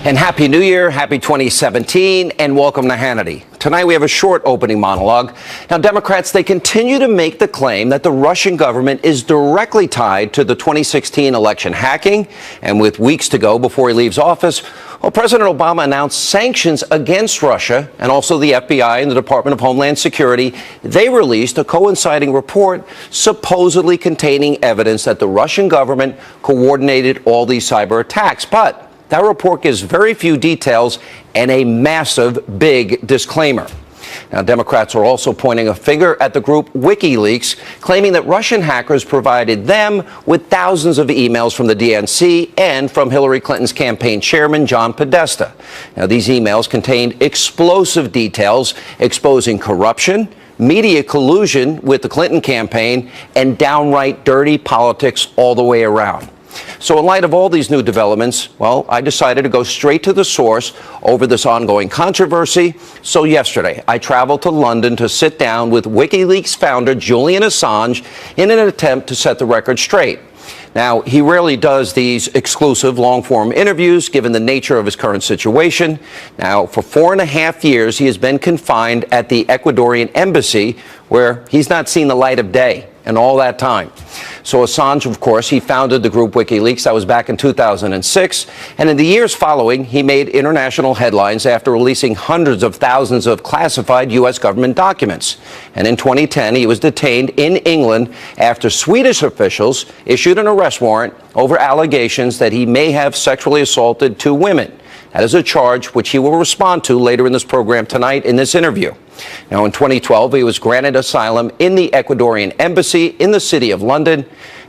And Happy New Year, happy 2017, and welcome to Hannity. Tonight we have a short opening monologue. Now, Democrats, they continue to make the claim that the Russian government is directly tied to the 2016 election hacking. And with weeks to go before he leaves office, well, President Obama announced sanctions against Russia, and also the FBI and the Department of Homeland Security. They released a coinciding report supposedly containing evidence that the Russian government coordinated all these cyber attacks. But that report gives very few details and a massive, big disclaimer. Now, Democrats are also pointing a finger at the group WikiLeaks, claiming that Russian hackers provided them with thousands of emails from the DNC and from Hillary Clinton's campaign chairman, John Podesta. Now, these emails contained explosive details exposing corruption, media collusion with the Clinton campaign, and downright dirty politics all the way around. So in light of all these new developments, well, I decided to go straight to the source over this ongoing controversy. So yesterday, I traveled to London to sit down with WikiLeaks founder Julian Assange in an attempt to set the record straight. Now, he rarely does these exclusive long-form interviews, given the nature of his current situation. Now, for 4.5 years, he has been confined at the Ecuadorian embassy, where he's not seen the light of day in all that time. So Assange, of course, he founded the group WikiLeaks. That was back in 2006. And in the years following, he made international headlines after releasing hundreds of thousands of classified U.S. government documents. And in 2010, he was detained in England after Swedish officials issued an arrest warrant over allegations that he may have sexually assaulted 2 women. That is a charge which he will respond to later in this program tonight in this interview. Now, in 2012, he was granted asylum in the Ecuadorian embassy in the city of London.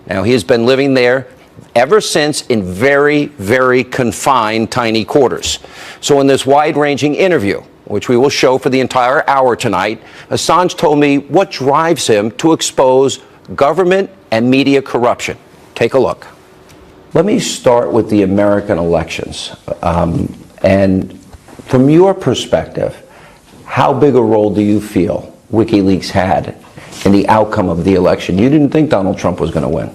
Now, he has been living there ever since in very, very confined, tiny quarters. So in this wide-ranging interview, which we will show for the entire hour tonight, Assange told me what drives him to expose government and media corruption. Take a look. Let me start with the American elections. And from your perspective, how big a role do you feel WikiLeaks had in the outcome of the election? You didn't think Donald Trump was going to win.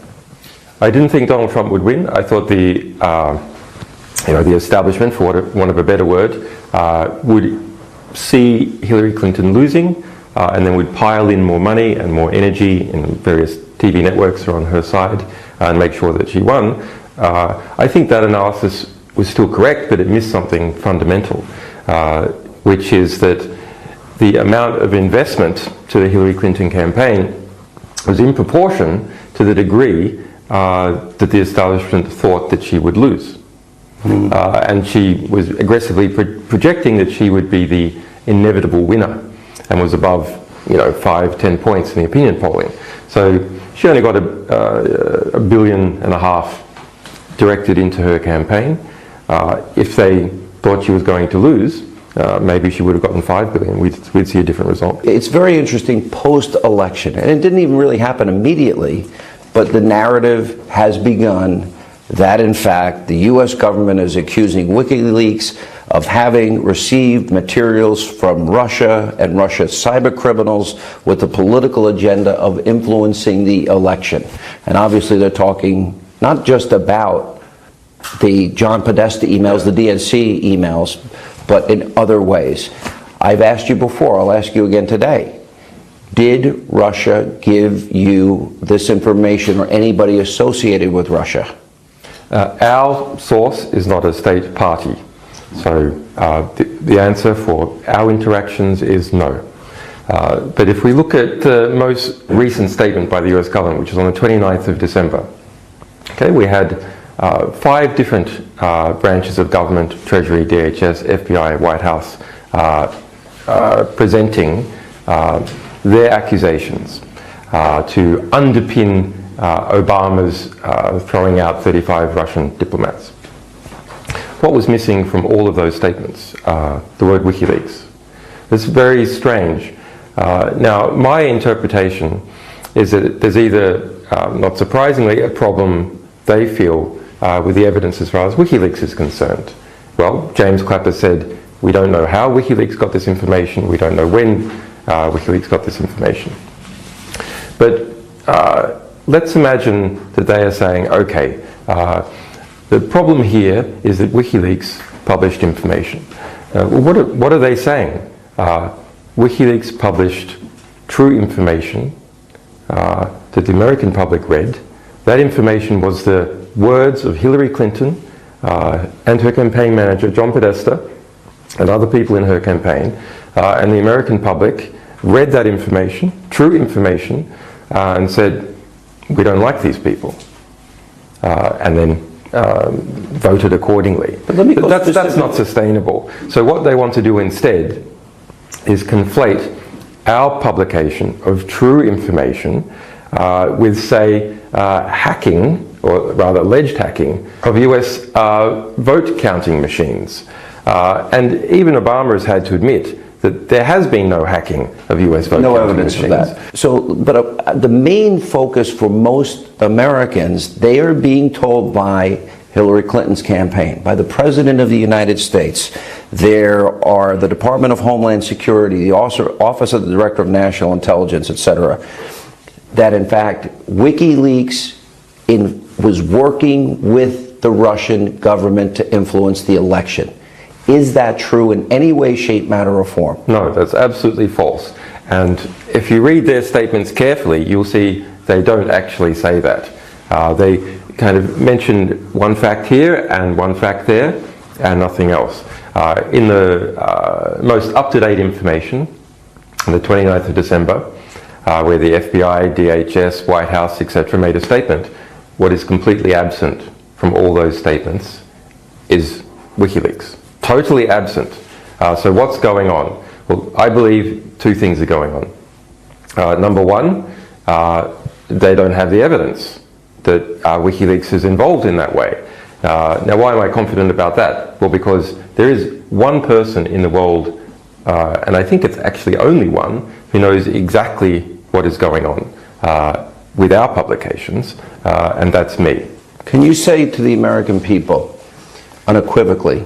I didn't think Donald Trump would win. I thought the establishment, for want of a better word, would see Hillary Clinton losing, and then would pile in more money and more energy, and various TV networks are on her side, and make sure that she won. I think that analysis was still correct, but it missed something fundamental, which is that the amount of investment to the Hillary Clinton campaign was in proportion to the degree that the establishment thought that she would lose. And she was aggressively projecting that she would be the inevitable winner, and was above 5-10 points in the opinion polling. So she only got $1.5 billion directed into her campaign. If they thought she was going to lose, maybe she would have gotten $5 billion. We'd see a different result. It's very interesting post-election, and it didn't even really happen immediately, but the narrative has begun that, in fact, the U.S. government is accusing WikiLeaks of having received materials from Russia and Russia's cyber criminals with the political agenda of influencing the election. And obviously they're talking not just about the John Podesta emails, the DNC emails, but in other ways. I've asked you before, I'll ask you again today. Did Russia give you this information, or anybody associated with Russia? Our source is not a state party. So the answer for our interactions is no. But if we look at the most recent statement by the US government, which is on the 29th of December, okay, we had 5 different branches of government, Treasury, DHS, FBI, White House, presenting their accusations to underpin Obama's throwing out 35 Russian diplomats. What was missing from all of those statements? The word WikiLeaks. It's very strange. Now, my interpretation is that there's either, not surprisingly, a problem they feel with the evidence as far as WikiLeaks is concerned. Well, James Clapper said, we don't know how WikiLeaks got this information, we don't know when WikiLeaks got this information. But let's imagine that they are saying, okay, the problem here is that WikiLeaks published information. What are they saying? WikiLeaks published true information that the American public read. That information was the words of Hillary Clinton and her campaign manager, John Podesta, and other people in her campaign. And the American public read that information, true information, and said, we don't like these people. And then voted accordingly. But that's not sustainable. So what they want to do instead is conflate our publication of true information with, say, hacking, or rather alleged hacking, of US vote counting machines. And even Obama has had to admit that there has been no hacking of US vote counting machines. No evidence of that. So, but the main focus for most Americans, they are being told by Hillary Clinton's campaign, by the President of the United States, there are the Department of Homeland Security, the Office of the Director of National Intelligence, etc., that in fact WikiLeaks was working with the Russian government to influence the election. Is that true in any way, shape, matter, or form? No, that's absolutely false. And if you read their statements carefully, you'll see they don't actually say that. They kind of mention one fact here and one fact there and nothing else. In the most up-to-date information, on the 29th of December, where the FBI, DHS, White House, etc. made a statement, what is completely absent from all those statements is WikiLeaks. Totally absent. So what's going on? Well, I believe two things are going on. Number one, they don't have the evidence that WikiLeaks is involved in that way. Now, why am I confident about that? Well, because there is one person in the world, and I think it's actually only one, who knows exactly what is going on with our publications, and that's me. Can you say to the American people, unequivocally,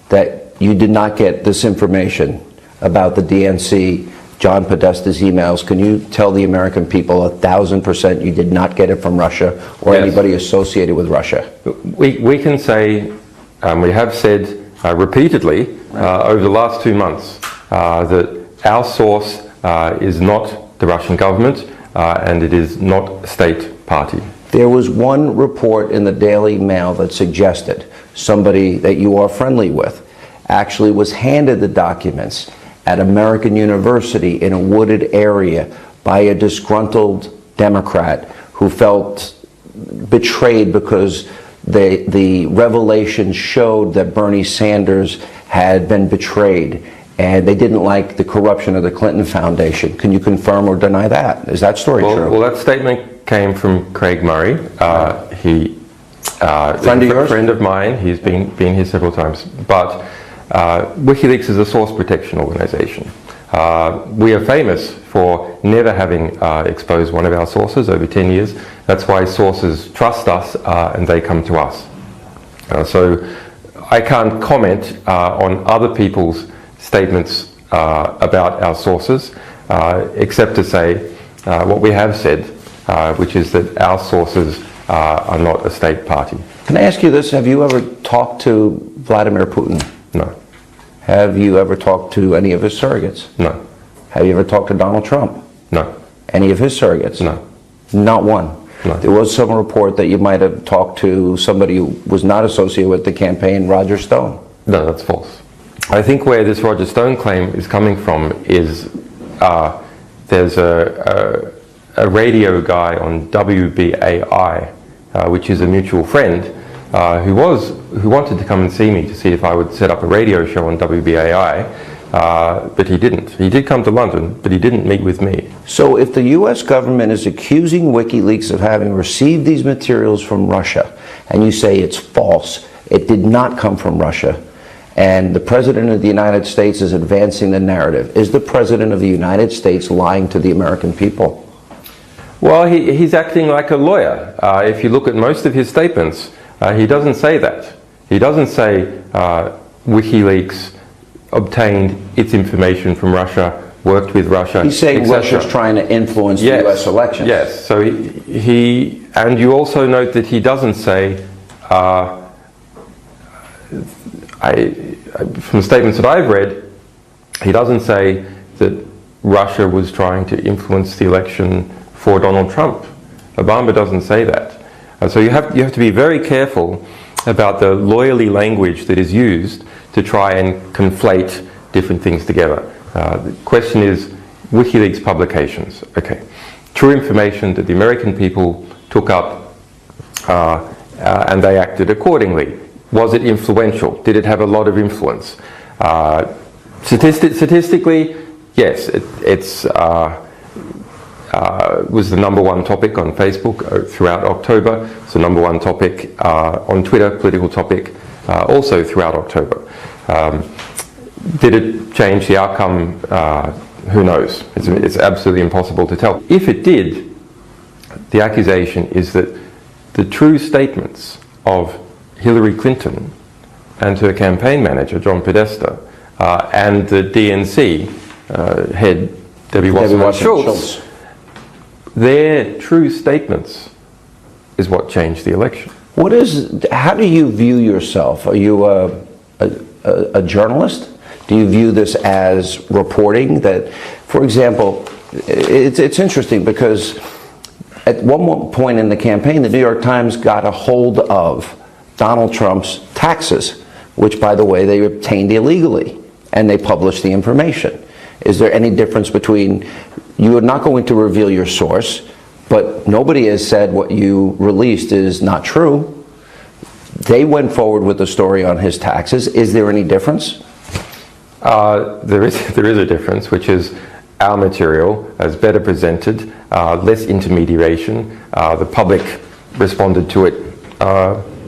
that you did not get this information about the DNC, John Podesta's emails? Can you tell the American people 1,000% you did not get it from Russia or Yes. anybody associated with Russia? We can say, we have said repeatedly over the last 2 months that our source is not the Russian government and it is not a state party. There was one report in the Daily Mail that suggested somebody that you are friendly with actually was handed the documents at American University in a wooded area by a disgruntled Democrat who felt betrayed because the revelations showed that Bernie Sanders had been betrayed and they didn't like the corruption of the Clinton Foundation. Can you confirm or deny that? Is that story true? Well, that statement came from Craig Murray. He friend of yours? Friend of mine. He's been here several times. But WikiLeaks is a source protection organization. We are famous for never having exposed one of our sources over 10 years. That's why sources trust us and they come to us. So I can't comment on other people's statements about our sources, except to say what we have said, which is that our sources are not a state party. Can I ask you this? Have you ever talked to Vladimir Putin? No. Have you ever talked to any of his surrogates? No. Have you ever talked to Donald Trump? No. Any of his surrogates? No. Not one? No. There was some report that you might have talked to somebody who was not associated with the campaign, Roger Stone. No, that's false. I think where this Roger Stone claim is coming from is there's a radio guy on WBAI, which is a mutual friend, who wanted to come and see me to see if I would set up a radio show on WBAI, but he didn't. He did come to London, but he didn't meet with me. So if the U.S. government is accusing WikiLeaks of having received these materials from Russia, and you say it's false, it did not come from Russia, and the President of the United States is advancing the narrative, is the President of the United States lying to the American people? Well, he's acting like a lawyer. If you look at most of his statements, he doesn't say that. He doesn't say WikiLeaks obtained its information from Russia, worked with Russia. He's saying Russia's trying to influence the U.S. elections. Yes. So and you also note that he doesn't say from statements that I've read, he doesn't say that Russia was trying to influence the election for Donald Trump. Obama doesn't say that. So you have to be very careful about the lawyerly language that is used to try and conflate different things together. The question is WikiLeaks publications. Okay, true information that the American people took up and they acted accordingly. Was it influential? Did it have a lot of influence? Statistically, yes, it's was the #1 topic on Facebook throughout October. It's the #1 topic on Twitter, political topic, also throughout October. Did it change the outcome? Who knows? It's absolutely impossible to tell. If it did, the accusation is that the true statements of Hillary Clinton and her campaign manager, John Podesta, and the DNC head, Debbie Wasserman-Schultz, their true statements is what changed the election. How do you view yourself? Are you a journalist? Do you view this as reporting? That, for example, it's interesting because at one point in the campaign, the New York Times got a hold of Donald Trump's taxes, which, by the way, they obtained illegally, and they published the information. Is there any difference between, you are not going to reveal your source, but nobody has said what you released is not true. They went forward with the story on his taxes. Is there any difference? There is a difference, which is our material is better presented, less intermediation. The public responded to it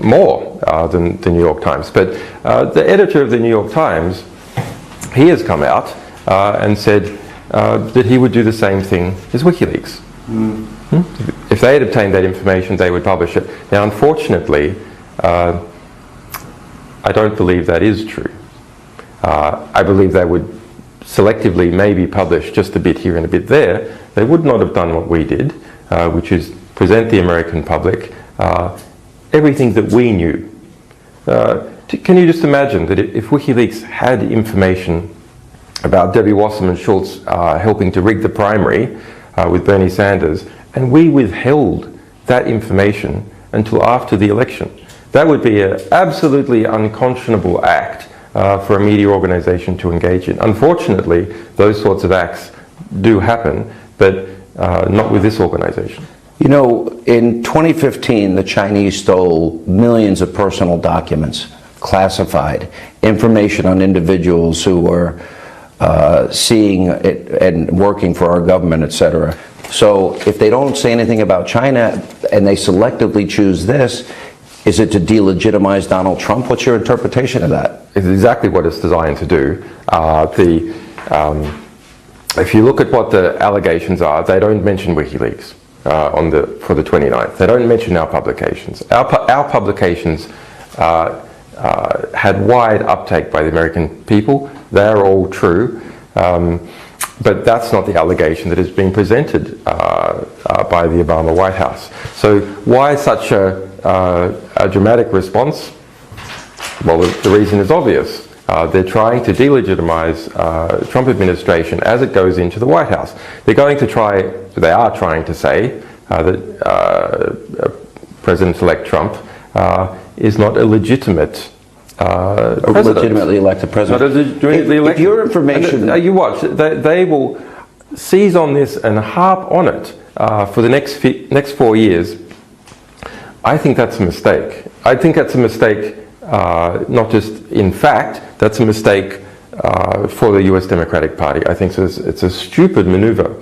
more than the New York Times. But the editor of the New York Times, he has come out and said that he would do the same thing as WikiLeaks. If they had obtained that information, they would publish it. Now, unfortunately, I don't believe that is true. I believe they would selectively maybe publish just a bit here and a bit there. They would not have done what we did, which is present the American public everything that we knew. Can you just imagine that if WikiLeaks had information about Debbie Wasserman-Schultz helping to rig the primary with Bernie Sanders, and we withheld that information until after the election? That would be an absolutely unconscionable act for a media organization to engage in. Unfortunately, those sorts of acts do happen, but not with this organization. You know, in 2015, the Chinese stole millions of personal documents, classified information on individuals who were seeing it and working for our government, etc. So if they don't say anything about China and they selectively choose this, is it to delegitimize Donald Trump? What's your interpretation of that? It's exactly what it's designed to do. If you look at what the allegations are, they don't mention WikiLeaks for the 29th. They don't mention our publications. Our publications had wide uptake by the American people. They're all true. But that's not the allegation that is being presented by the Obama White House. So why such a dramatic response? Well, the reason is obvious. They're trying to delegitimize Trump administration as it goes into the White House. They are trying to say that President-elect Trump is not a legitimate legitimately elected president. Not a legitimately elected. If your information... you watch, they will seize on this and harp on it for the next 4 years. I think that's a mistake. I think that's a mistake not just in fact, that's a mistake for the US Democratic Party. I think it's a stupid maneuver.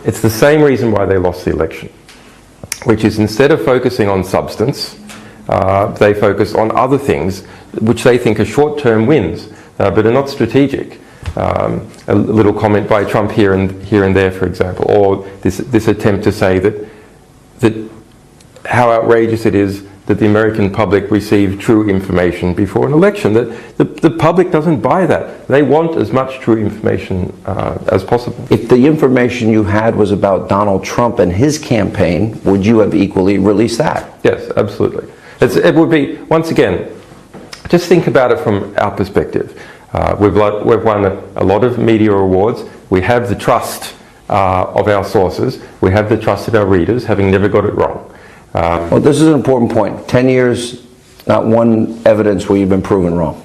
It's the same reason why they lost the election, which is instead of focusing on substance, they focus on other things which they think are short-term wins, but are not strategic. A little comment by Trump here and there, for example, or this attempt to say that how outrageous it is that the American public received true information before an election. That the public doesn't buy that. They want as much true information as possible. If the information you had was about Donald Trump and his campaign, would you have equally released that? Yes, absolutely. It would be, once again, Just think about it from our perspective. We've won a lot of media awards. We have the trust of our sources. We have the trust of our readers, having never got it wrong. Well, this is an important point. 10 years, not one evidence where you've been proven wrong.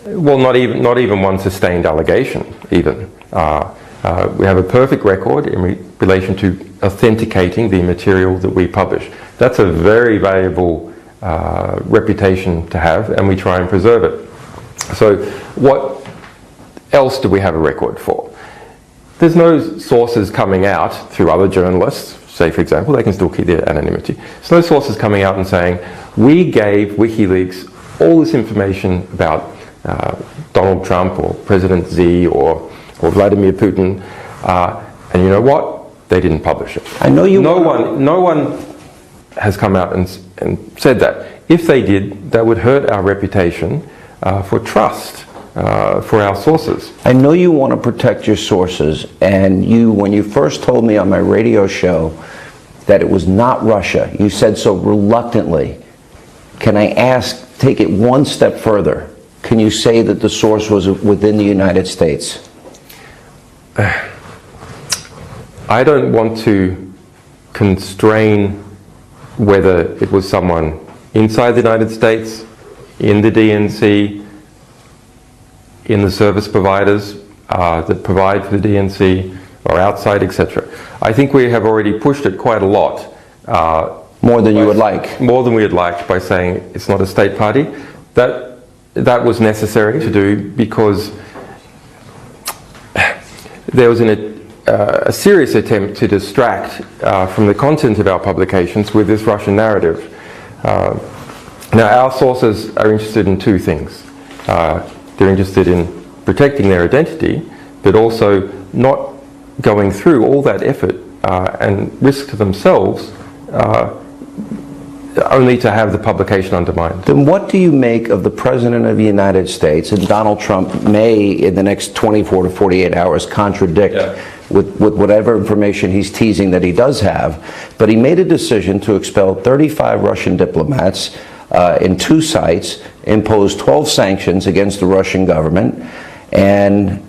Well, not even one sustained allegation, even. We have a perfect record in relation to authenticating the material that we publish. That's a very valuable reputation to have, and we try and preserve it. So what else do we have a record for? There's no sources coming out through other journalists, say for example, they can still keep their anonymity. There's no sources coming out and saying, we gave WikiLeaks all this information about Donald Trump or President Xi or Vladimir Putin, and you know what? They didn't publish it. I know you. No one has come out and said that. If they did, that would hurt our reputation for trust for our sources. I know you want to protect your sources, and when you first told me on my radio show that it was not Russia, you said so reluctantly. Can I ask, take it one step further? Can you say that the source was within the United States? I don't want to constrain whether it was someone inside the United States, in the DNC, in the service providers that provide for the DNC, or outside, etc. I think we have already pushed it quite a lot. More than you would like. More than we would like, by saying it's not a state party. That was necessary to do because there was a serious attempt to distract from the content of our publications with this Russian narrative. Now, our sources are interested in two things. They're interested in protecting their identity, but also not going through all that effort and risk to themselves only to have the publication undermined. Then what do you make of the President of the United States, and Donald Trump may, in the next 24 to 48 hours, contradict with whatever information he's teasing that he does have, but he made a decision to expel 35 Russian diplomats in 2 sites, imposed 12 sanctions against the Russian government, and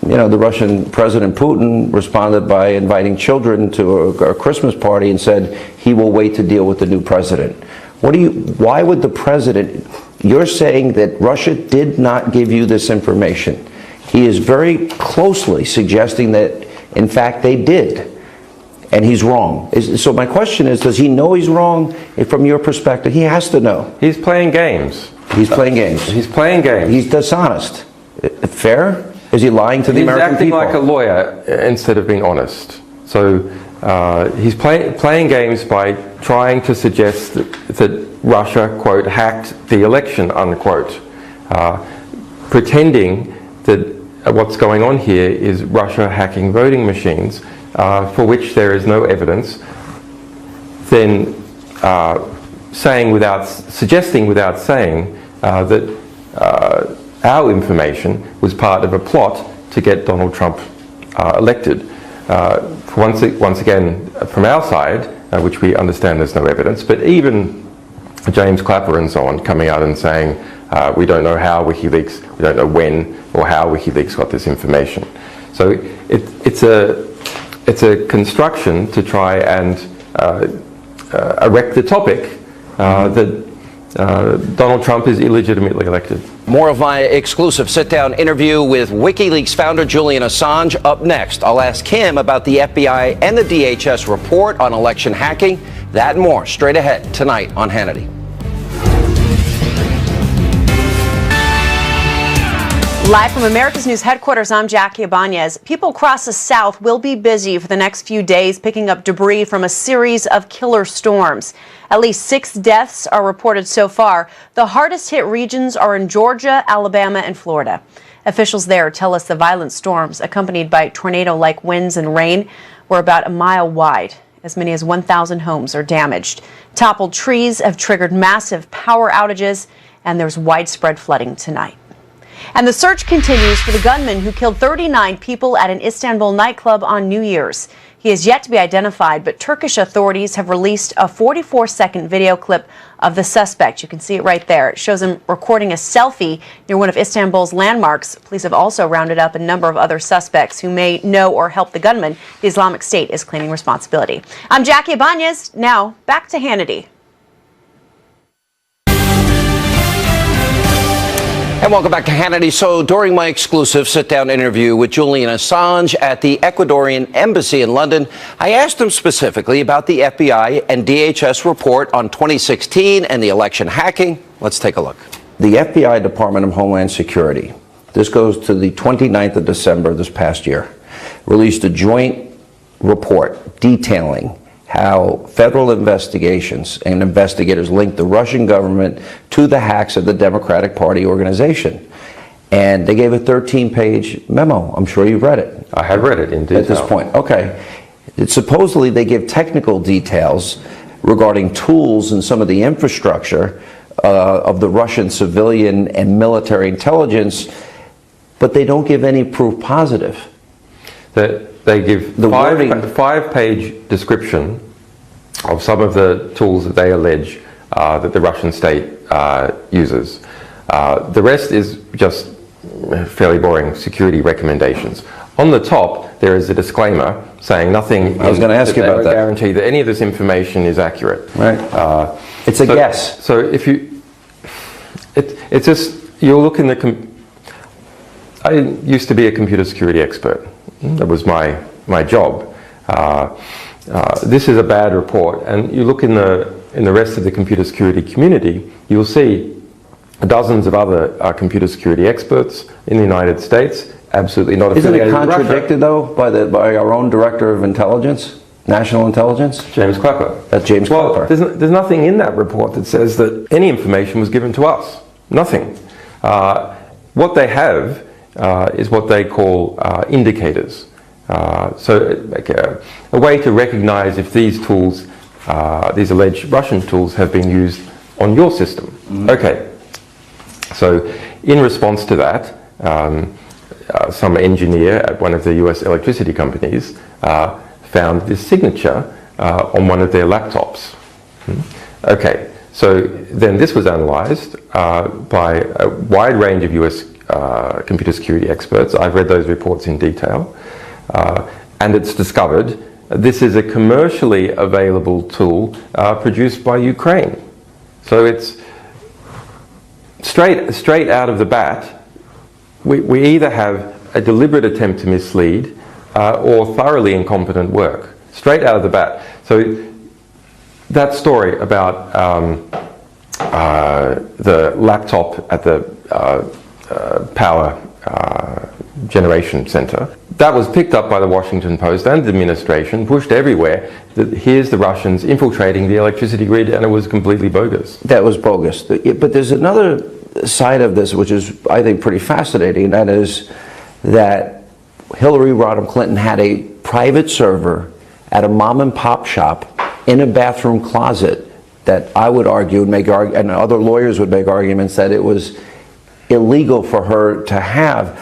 the Russian President Putin responded by inviting children to a Christmas party and said he will wait to deal with the new president. Why would the president, you're saying that Russia did not give you this information. He is very closely suggesting that, in fact, they did. And he's wrong. So my question is, does he know he's wrong? From your perspective, he has to know. He's playing games. He's playing games. He's playing games. He's dishonest. Fair? Is he lying to the American people? He's acting like a lawyer instead of being honest. So he's playing games by trying to suggest that Russia, quote, hacked the election, unquote. Pretending that what's going on here is Russia hacking voting machines, for which there is no evidence, then suggesting without saying that our information was part of a plot to get Donald Trump elected. Once again, from our side, which we understand there's no evidence, but even James Clapper and so on coming out and saying we don't know how WikiLeaks, we don't know when or how WikiLeaks got this information. So it's a construction to try and erect the topic that Donald Trump is illegitimately elected. More of my exclusive sit-down interview with WikiLeaks founder Julian Assange up next. I'll ask him about the FBI and the DHS report on election hacking. That and more straight ahead tonight on Hannity. Live from America's News headquarters, I'm Jackie Ibanez. People across the South will be busy for the next few days picking up debris from a series of killer storms. At least 6 deaths are reported so far. The hardest hit regions are in Georgia, Alabama, and Florida. Officials there tell us the violent storms, accompanied by tornado-like winds and rain, were about a mile wide. As many as 1,000 homes are damaged. Toppled trees have triggered massive power outages, and there's widespread flooding tonight. And the search continues for the gunman who killed 39 people at an Istanbul nightclub on New Year's. He is yet to be identified, but Turkish authorities have released a 44-second video clip of the suspect. You can see it right there. It shows him recording a selfie near one of Istanbul's landmarks. Police have also rounded up a number of other suspects who may know or help the gunman. The Islamic State is claiming responsibility. I'm Jackie Ibanez. Now, back to Hannity. And welcome back to Hannity. So during my exclusive sit-down interview with Julian Assange at the Ecuadorian Embassy in London, I asked him specifically about the FBI and DHS report on 2016 and the election hacking. Let's take a look. The FBI, Department of Homeland Security, this goes to the 29th of December this past year, released a joint report detailing how federal investigations and investigators linked the Russian government to the hacks of the Democratic Party organization. And they gave a 13-page memo. I'm sure you've read it. I have read it in detail. At this point, okay. Supposedly they give technical details regarding tools and some of the infrastructure of the Russian civilian and military intelligence, but they don't give any proof positive. They give the five-page description of some of the tools that they allege that the Russian state uses. The rest is just fairly boring security recommendations. On the top, there is a disclaimer saying nothing. I was going to ask you about that. Guarantee that any of this information is accurate. Right. It's a guess. So if you, it's just you'll look in the. I used to be a computer security expert. That was my job. This is a bad report, and you look in the rest of the computer security community, you'll see dozens of other computer security experts in the United States, absolutely not affiliated with Russia. Isn't it contradicted though by our own Director of Intelligence, National Intelligence? James Clapper. That's James Clapper. There's nothing in that report that says that any information was given to us. Nothing. What they have is what they call indicators. So like a way to recognize if these tools, these alleged Russian tools, have been used on your system. Mm-hmm. Okay. So in response to that, some engineer at one of the US electricity companies found this signature on one of their laptops. Okay. So then this was analyzed by a wide range of US computer security experts. I've read those reports in detail. And it's discovered this is a commercially available tool produced by Ukraine. So it's straight out of the bat, we either have a deliberate attempt to mislead or thoroughly incompetent work. Straight out of the bat. So that story about the laptop at the power generation center, that was picked up by the Washington Post and the administration, pushed everywhere, that here's the Russians infiltrating the electricity grid, and it was completely bogus. That was bogus. But there's another side of this which is, I think, pretty fascinating, and that is that Hillary Rodham Clinton had a private server at a mom and pop shop in a bathroom closet that I would argue, and other lawyers would make arguments that it was illegal for her to have.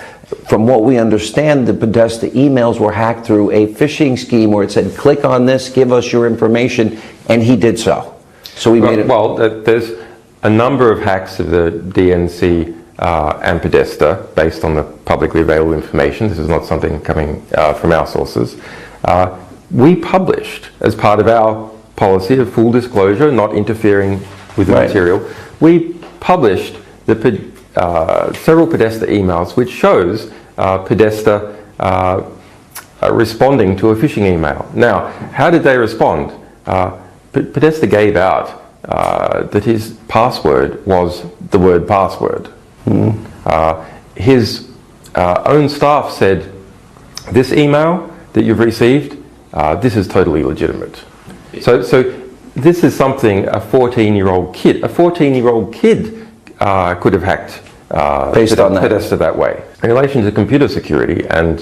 From what we understand, the Podesta emails were hacked through a phishing scheme where it said, click on this, give us your information, and he did so. So we made it. Well, there's a number of hacks of the DNC and Podesta based on the publicly available information. This is not something coming from our sources. We published, as part of our policy of full disclosure, not interfering with the material, we published the several Podesta emails, which shows Podesta responding to a phishing email. Now, how did they respond? Podesta gave out that his password was the word password. His own staff said, this email that you've received, this is totally legitimate. So this is something a 14-year-old kid could have hacked based on Podesta that way. In relation to computer security and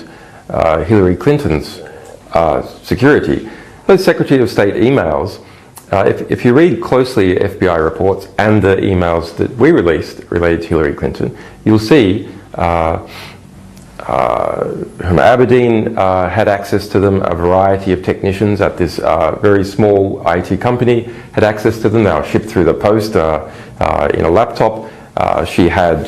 Hillary Clinton's security, those Secretary of State emails, if you read closely FBI reports and the emails that we released related to Hillary Clinton, you'll see Aberdeen had access to them. A variety of technicians at this very small IT company had access to them. They were shipped through the post in a laptop. She had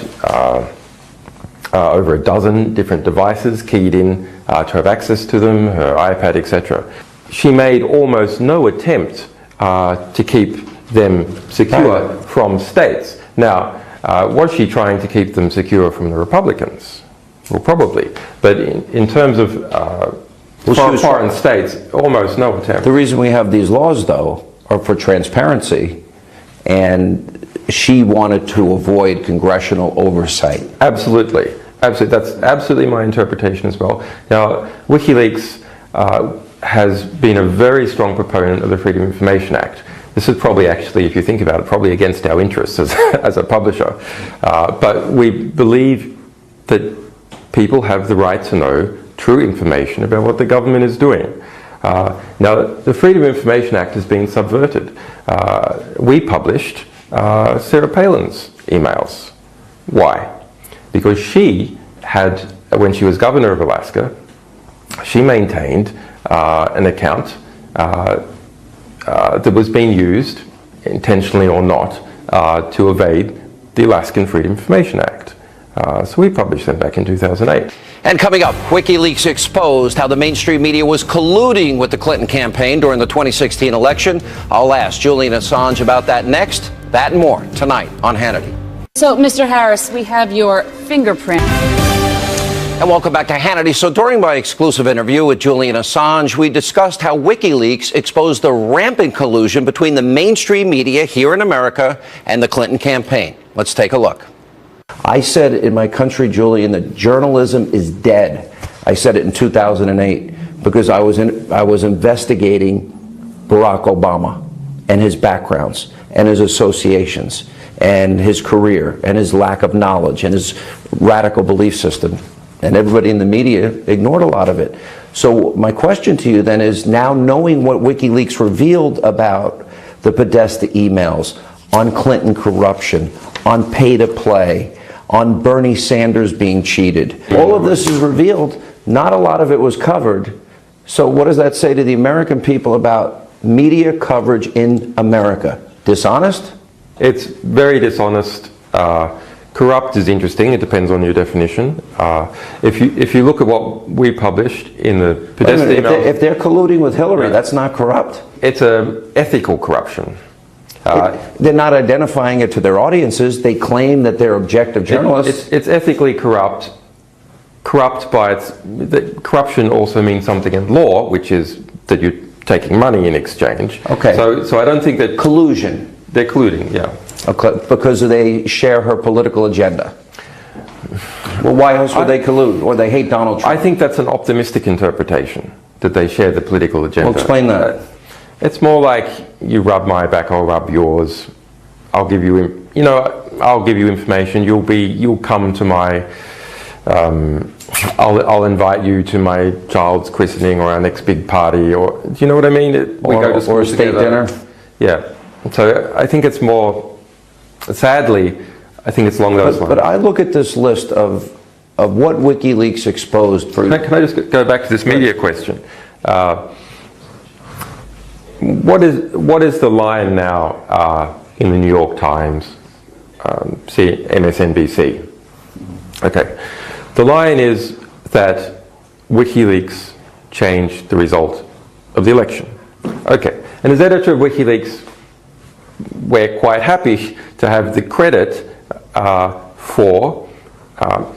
over a dozen different devices keyed in to have access to them, her iPad, etc. She made almost no attempt to keep them secure from states. Now, was she trying to keep them secure from the Republicans? Well, probably. But in terms of foreign states, almost no attempt. The reason we have these laws, though, are for transparency, and she wanted to avoid congressional oversight. Absolutely. Absolutely. That's absolutely my interpretation as well. Now, WikiLeaks has been a very strong proponent of the Freedom of Information Act. This is probably actually, if you think about it, probably against our interests as a publisher. But we believe that people have the right to know true information about what the government is doing. Now, the Freedom of Information Act has been subverted. We published Sarah Palin's emails. Why? Because she had, when she was governor of Alaska, she maintained an account that was being used, intentionally or not, to evade the Alaskan Freedom of Information Act. So we published them back in 2008. And coming up, WikiLeaks exposed how the mainstream media was colluding with the Clinton campaign during the 2016 election. I'll ask Julian Assange about that next. That and more tonight on Hannity. So, Mr. Harris, we have your fingerprint. And welcome back to Hannity. So during my exclusive interview with Julian Assange, we discussed how WikiLeaks exposed the rampant collusion between the mainstream media here in America and the Clinton campaign. Let's take a look. I said in my country, Julian, that journalism is dead. I said it in 2008 because I was investigating Barack Obama and his backgrounds and his associations and his career and his lack of knowledge and his radical belief system. And everybody in the media ignored a lot of it. So my question to you then is, now knowing what WikiLeaks revealed about the Podesta emails, on Clinton corruption, on pay to play, on Bernie Sanders being cheated, all of this is revealed. Not a lot of it was covered. So what does that say to the American people about media coverage in America? Dishonest? It's very dishonest. Corrupt is interesting. It depends on your definition. If you look at what we published in the Podesta emails, if they're colluding with Hillary, that's not corrupt. It's an ethical corruption. They're not identifying it to their audiences. They claim that they're objective journalists. It's ethically corrupt. Corrupt by corruption also means something in law, which is that you're taking money in exchange. Okay. So I don't think that collusion. They're colluding, yeah. Okay, because they share her political agenda. Well, why else would they collude? Or they hate Donald Trump? I think that's an optimistic interpretation, that they share the political agenda. Well, explain that. It's more like, you rub my back, I'll rub yours. I'll give you, I'll give you information. You'll come to my, I'll invite you to my child's christening or our next big party, or do you know what I mean? Or a state dinner. Yeah. So I think it's more, sadly, I think it's along those lines. But I look at this list of what WikiLeaks exposed for... Can I just go back to this media question? What is the line now in the New York Times, MSNBC? Okay. The line is that WikiLeaks changed the result of the election. Okay. And as editor of WikiLeaks, we're quite happy to have the credit for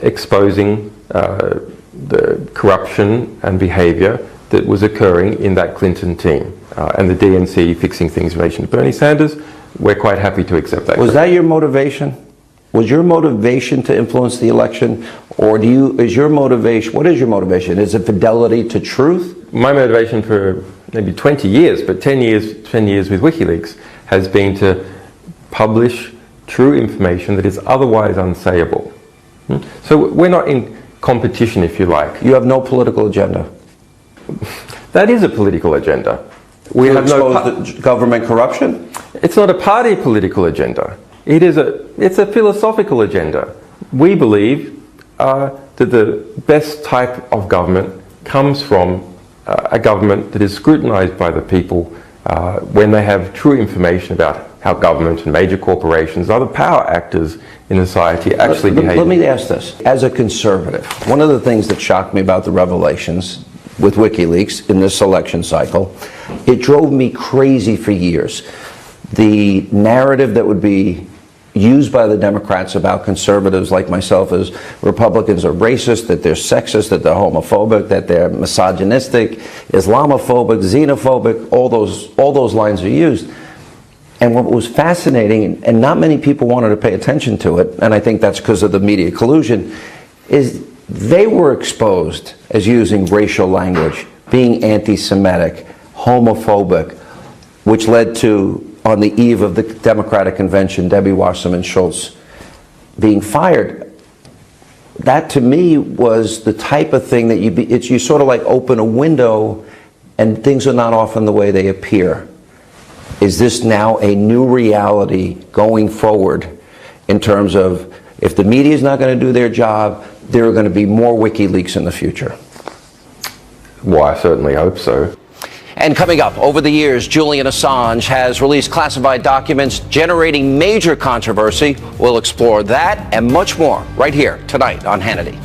exposing the corruption and behavior that was occurring in that Clinton team and the DNC fixing things in relation to Bernie Sanders. We're quite happy to accept that. Was that your motivation? Was your motivation to influence the election, or is your motivation, what is your motivation? Is it fidelity to truth? My motivation for maybe 20 years, but 10 years with WikiLeaks, has been to publish true information that is otherwise unsayable. So we're not in competition, if you like. You have no political agenda. That is a political agenda. We have expose the government corruption? It's not a party political agenda. It's a philosophical agenda. We believe that the best type of government comes from a government that is scrutinised by the people when they have true information about how government and major corporations, other power actors in society actually behave. Let me ask this. As a conservative, one of the things that shocked me about the revelations with WikiLeaks in this election cycle, it drove me crazy for years. The narrative that would be used by the Democrats about conservatives like myself as Republicans are racist, that they're sexist, that they're homophobic, that they're misogynistic, Islamophobic, xenophobic, all those lines are used. And what was fascinating, and not many people wanted to pay attention to it, and I think that's because of the media collusion, is they were exposed as using racial language, being anti-Semitic, homophobic, which led to, on the eve of the Democratic convention, Debbie Wasserman Schultz being fired. That to me was the type of thing that you sort of like open a window and things are not often the way they appear. Is this now a new reality going forward in terms of if the media is not going to do their job, there are going to be more WikiLeaks in the future? Well, I certainly hope so. And coming up, over the years, Julian Assange has released classified documents generating major controversy. We'll explore that and much more right here tonight on Hannity.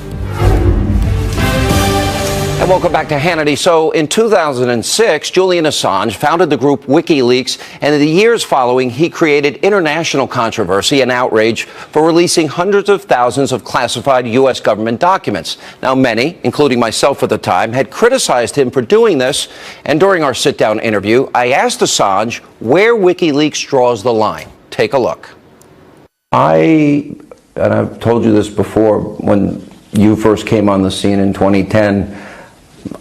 And welcome back to Hannity. So in 2006, Julian Assange founded the group WikiLeaks, and in the years following, he created international controversy and outrage for releasing hundreds of thousands of classified U.S. government documents. Now, many, including myself at the time, had criticized him for doing this, and during our sit-down interview, I asked Assange where WikiLeaks draws the line. Take a look. And I've told you this before, when you first came on the scene in 2010,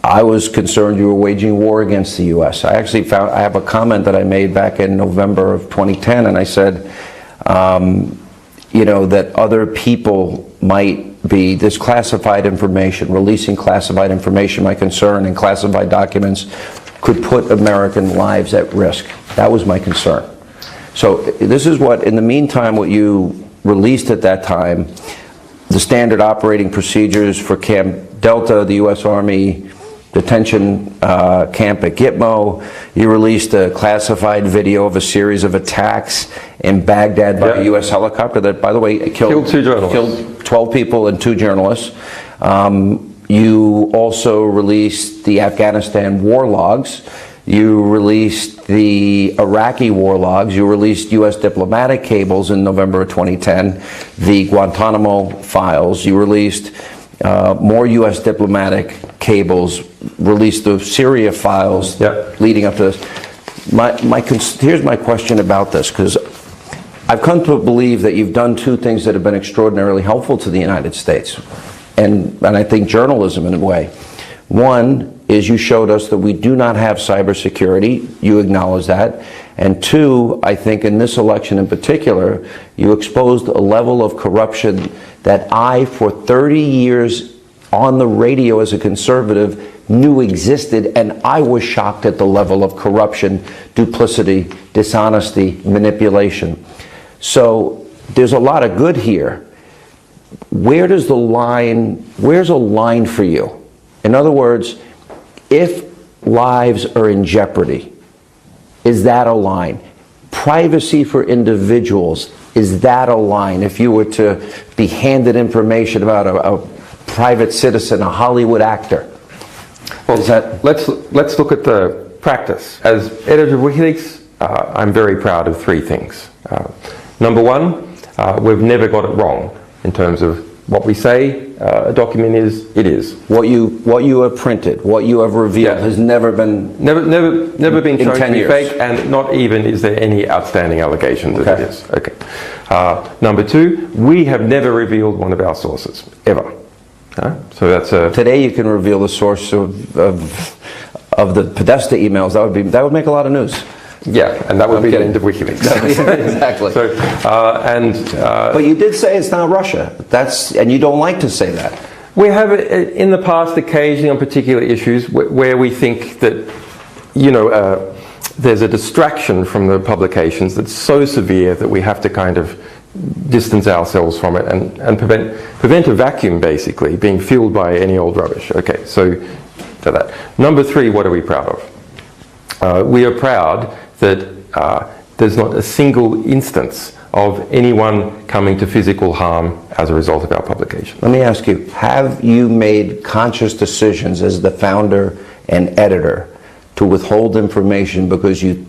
I was concerned you were waging war against the U.S. I have a comment that I made back in November of 2010, and I said, that other people might be, this classified information, releasing classified information, my concern, and classified documents could put American lives at risk. That was my concern. So this is what, in the meantime, what you released at that time, the standard operating procedures for Camp Delta, the U.S. Army detention camp at Gitmo. You released a classified video of a series of attacks in Baghdad by a U.S. helicopter that, by the way, killed 12 people and 2 journalists. You also released the Afghanistan war logs. You released the Iraqi war logs. You released U.S. diplomatic cables in November of 2010, the Guantanamo files. You released more U.S. diplomatic cables, released the Syria files leading up to this. Here's my question about this, because I've come to believe that you've done 2 things that have been extraordinarily helpful to the United States, and I think journalism in a way. One is you showed us that we do not have cybersecurity. You acknowledge that. And 2, I think in this election in particular, you exposed a level of corruption that I, for 30 years on the radio as a conservative, knew existed, and I was shocked at the level of corruption, duplicity, dishonesty, manipulation. So there's a lot of good here. Where's a line for you? In other words, if lives are in jeopardy, is that a line? Privacy for individuals, is that a line? If you were to be handed information about a private citizen, a Hollywood actor, let's look at the practice. As editor of WikiLeaks, I'm very proud of 3 things. Number 1, we've never got it wrong in terms of what we say a document is, it is. What you have printed, what you have revealed has never been been shown to be years. fake, and not even is there any outstanding allegation that it is. Okay. Number 2, we have never revealed one of our sources ever. So that's today you can reveal the source of the Podesta emails. That would make a lot of news. Yeah, and that would be the end of WikiLeaks. Exactly. So, but you did say it's not Russia. And you don't like to say that. We have in the past occasionally on particular issues where we think that, there's a distraction from the publications that's so severe that we have to kind of distance ourselves from it and prevent a vacuum, basically, being filled by any old rubbish. Okay, so that. Number 3, what are we proud of? We are proud that there's not a single instance of anyone coming to physical harm as a result of our publication. Let me ask you, have you made conscious decisions as the founder and editor to withhold information because you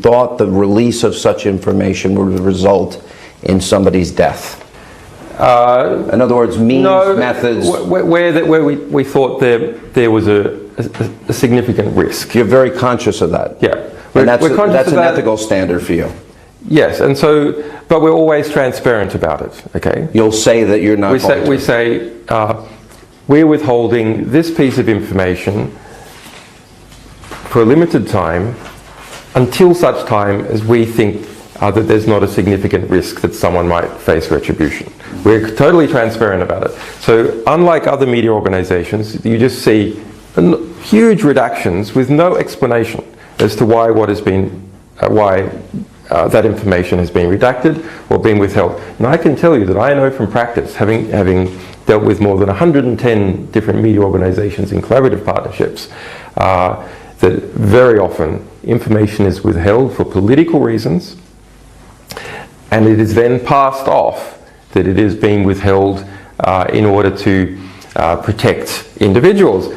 thought the release of such information would result in somebody's death? In other words, means, methods. Where we thought there was a significant risk. You're very conscious of that. Yeah. And that's an ethical standard for you. Yes, and so, but we're always transparent about it, okay? You'll say that you're not We say, we're withholding this piece of information for a limited time until such time as we think that there's not a significant risk that someone might face retribution. We're totally transparent about it. So unlike other media organizations, you just see huge redactions with no explanation as to why that information has been redacted or been withheld. And I can tell you that I know from practice, having dealt with more than 110 different media organizations in collaborative partnerships, that very often information is withheld for political reasons, and it is then passed off that it is being withheld in order to protect individuals.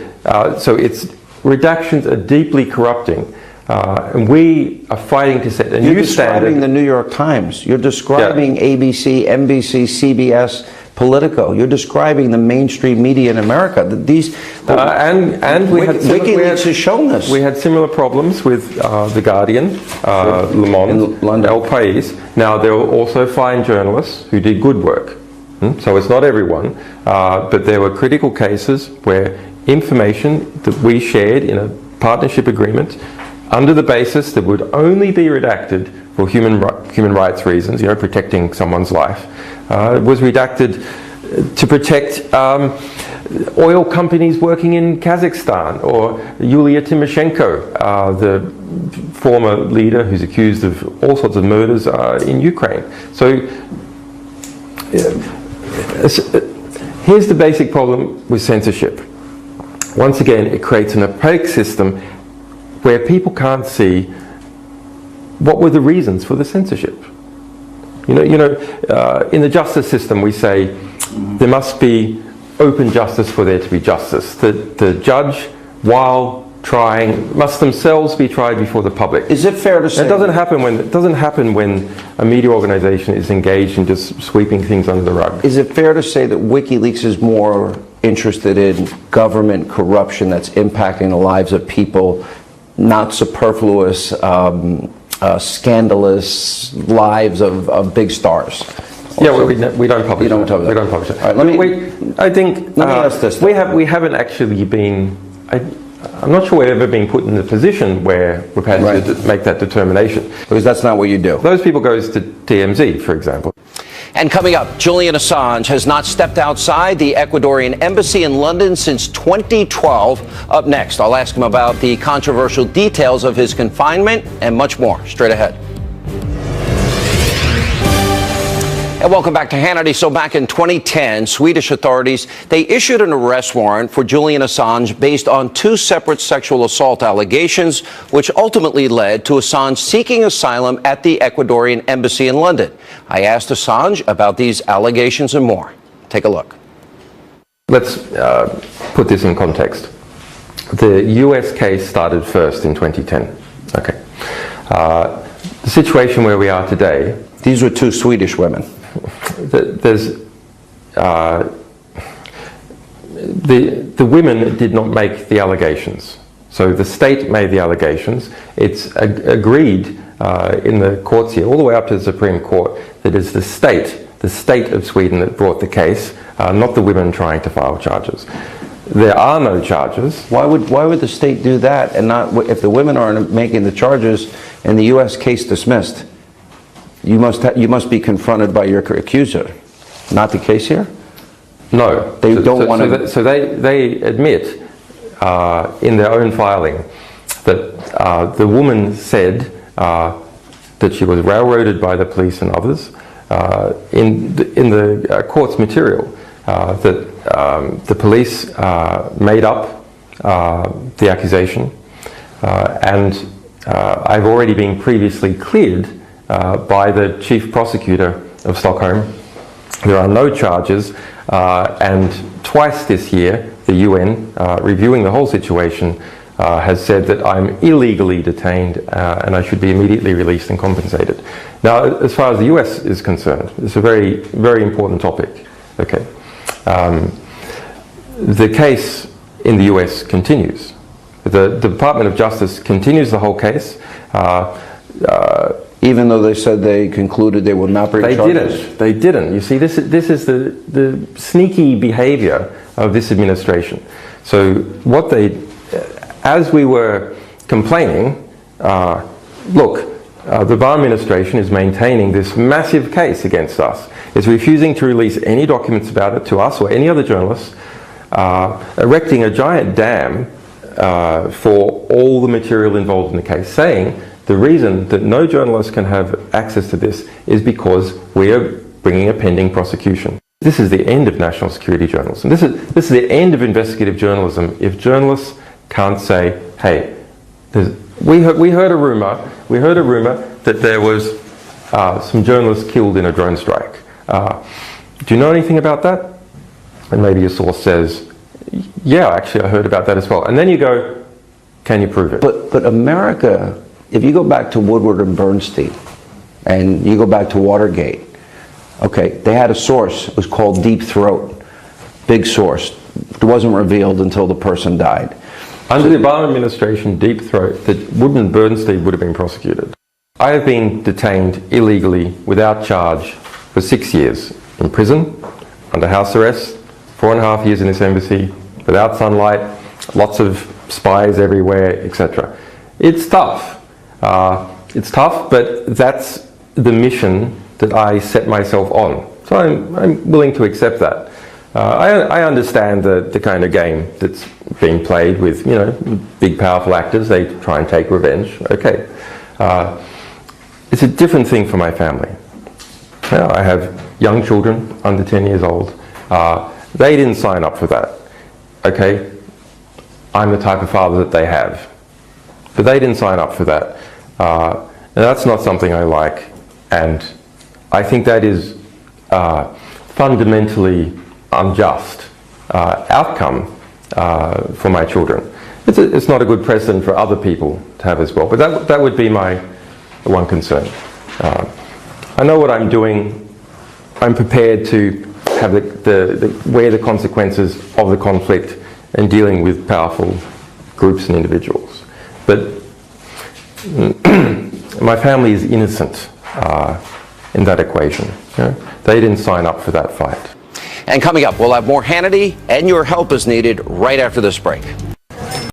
So redactions are deeply corrupting. And we are fighting to set a new standard. You're describing the New York Times. You're describing ABC, NBC, CBS, Politico. You're describing the mainstream media in America. And WikiLeaks has shown this. We had similar problems with The Guardian, Le Monde, El País. Now, there were also fine journalists who did good work. So it's not everyone. But there were critical cases where information that we shared in a partnership agreement under the basis that would only be redacted for human rights reasons, protecting someone's life, was redacted to protect oil companies working in Kazakhstan, or Yulia Tymoshenko, the former leader who's accused of all sorts of murders in Ukraine. So here's the basic problem with censorship. Once again, it creates an opaque system where people can't see what were the reasons for the censorship. In the justice system, we say there must be open justice for there to be justice. The judge, while trying, must themselves be tried before the public. Is it fair to say it doesn't happen when a media organization is engaged in just sweeping things under the rug? Is it fair to say that WikiLeaks is more interested in government corruption that's impacting the lives of people, not superfluous, scandalous lives of big stars? Yeah, well, we don't publish. We don't publish it. All right, let me ask this. We haven't actually been. I'm not sure we've ever been put in the position where we've had to make that determination, because that's not what you do. Those people goes to TMZ, for example. And coming up, Julian Assange has not stepped outside the Ecuadorian embassy in London since 2012. Up next, I'll ask him about the controversial details of his confinement and much more. Straight ahead. And welcome back to Hannity. So back in 2010, Swedish authorities, they issued an arrest warrant for Julian Assange based on 2 separate sexual assault allegations, which ultimately led to Assange seeking asylum at the Ecuadorian embassy in London. I asked Assange about these allegations and more. Take a look. Let's put this in context. The US case started first in 2010. Okay. The situation where we are today. These were 2 Swedish women. The women did not make the allegations. So the state made the allegations. It's agreed in the courts here, all the way up to the Supreme Court, that it's the state of Sweden that brought the case, not the women trying to file charges. There are no charges. Why would the state do that, and not if the women aren't making the charges and the U.S. case dismissed? You must be confronted by your accuser. Not the case here? No. They don't want to. So they admit in their own filing that the woman said that she was railroaded by the police and others. In the court's material, that the police made up the accusation, and I've already been previously cleared by the chief prosecutor of Stockholm. There are no charges, and twice this year the UN, reviewing the whole situation, has said that I'm illegally detained and I should be immediately released and compensated. Now, as far as the US is concerned, it's a very, very important topic. Okay, the case in the US continues. The Department of Justice continues the whole case. Even though they said they concluded they will not bring charges? They didn't. You see, this is the sneaky behavior of this administration. So what as we were complaining, look, the Obama administration is maintaining this massive case against us. It's refusing to release any documents about it to us or any other journalists, erecting a giant dam for all the material involved in the case, saying the reason that no journalist can have access to this is because we are bringing a pending prosecution. This is the end of national security journalism. This is the end of investigative journalism if journalists can't say, hey, we heard a rumor that there was some journalists killed in a drone strike. Do you know anything about that? And maybe your source says, yeah, actually I heard about that as well. And then you go, can you prove it? But America, if you go back to Woodward and Bernstein, and you go back to Watergate, okay, they had a source. It was called Deep Throat. Big source. It wasn't revealed until the person died. Under the Obama administration, Deep Throat, that Woodward and Bernstein would have been prosecuted. I have been detained illegally without charge for 6 years in prison, under house arrest, 4.5 years in this embassy, without sunlight, lots of spies everywhere, etc. It's tough. It's tough, but that's the mission that I set myself on. So I'm willing to accept that. I understand the kind of game that's being played with, big powerful actors. They try and take revenge. Okay. It's a different thing for my family. I have young children under 10 years old. They didn't sign up for that. Okay. I'm the type of father that they have. But they didn't sign up for that. And that's not something I like. And I think that is fundamentally unjust outcome for my children. It's not a good precedent for other people to have as well. But that would be my one concern. I know what I'm doing. I'm prepared to have wear the consequences of the conflict and dealing with powerful groups and individuals. But my family is innocent in that equation. They didn't sign up for that fight. And coming up, we'll have more Hannity, and your help is needed right after this break.